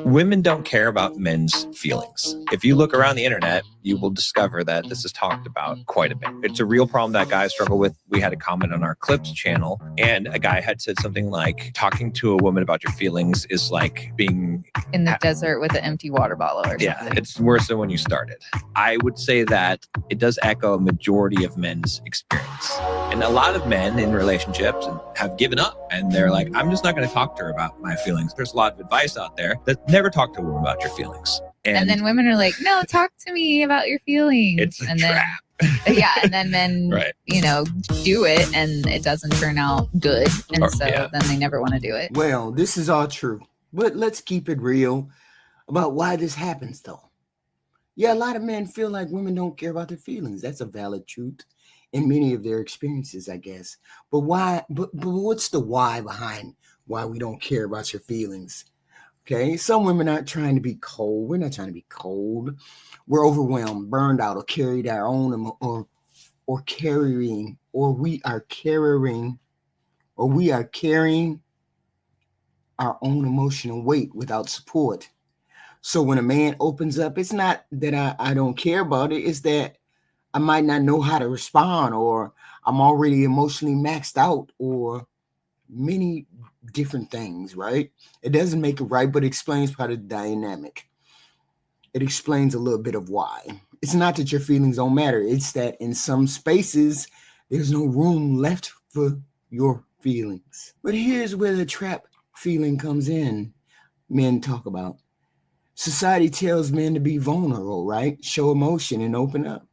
Women don't care about men's feelings. If you look around the internet, you will discover that this is talked about quite a bit. It's a real problem that guys struggle with. We had a comment on our Clips channel, and a guy had said something like, talking to a woman about your feelings is like being in the desert with an empty water bottle or something. Yeah, it's worse than when you started. I would say that it does echo a majority of men's experience. And a lot of men in relationships have given up, and they're like, I'm just not going to talk to her about my feelings. There's a lot of advice out there that never talk to a woman about your feelings. And then women are like, no, talk to me about your feelings. It's a and trap. Yeah, and then men, Right. Do it, and it doesn't turn out good. And then they never want to do it. Well, this is all true. But let's keep it real about why this happens, though. Yeah, a lot of men feel like women don't care about their feelings. That's a valid truth in many of their experiences, I guess. But why? But what's the why behind why we don't care about your feelings? Okay, some women aren't trying to be cold. We're not trying to be cold. We're overwhelmed, burned out, or carried our own, or carrying, or we are carrying our own emotional weight without support. So when a man opens up, it's not that I don't care about it. It's that I might not know how to respond, or I'm already emotionally maxed out, or many different things, right? It doesn't make it right, but it explains part of the dynamic. It explains a little bit of why. It's not that your feelings don't matter. It's that in some spaces, there's no room left for your feelings. But here's where the trap feeling comes in. Men talk about. Society tells men to be vulnerable, right? Show emotion and open up.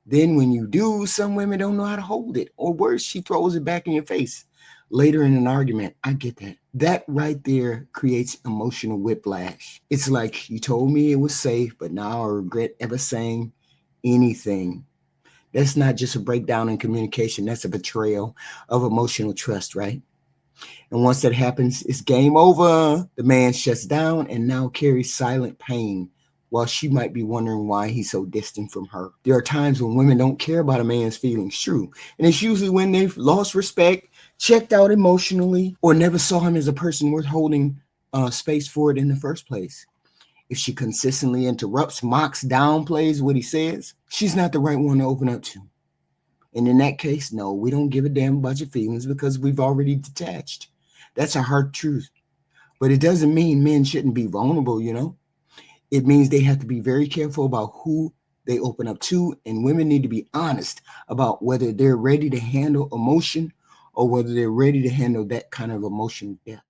Then when you do, some women don't know how to hold it. Or worse, she throws it back in your face later in an argument. I get that. That right there creates emotional whiplash. It's like, you told me it was safe, but now I regret ever saying anything. That's not just a breakdown in communication. That's a betrayal of emotional trust, right? And once that happens, it's game over. The man shuts down and now carries silent pain while she might be wondering why he's so distant from her. There are times when women don't care about a man's feelings, true. And it's usually when they've lost respect, checked out emotionally, or never saw him as a person worth holding space for it in the first place. If she consistently interrupts, mocks, downplays what he says, she's not the right one to open up to. And in that case, no, we don't give a damn about your feelings because we've already detached. That's a hard truth. But it doesn't mean men shouldn't be vulnerable, It means they have to be very careful about who they open up to, and women need to be honest about whether they're ready to handle emotion or whether they're ready to handle that kind of emotional depth.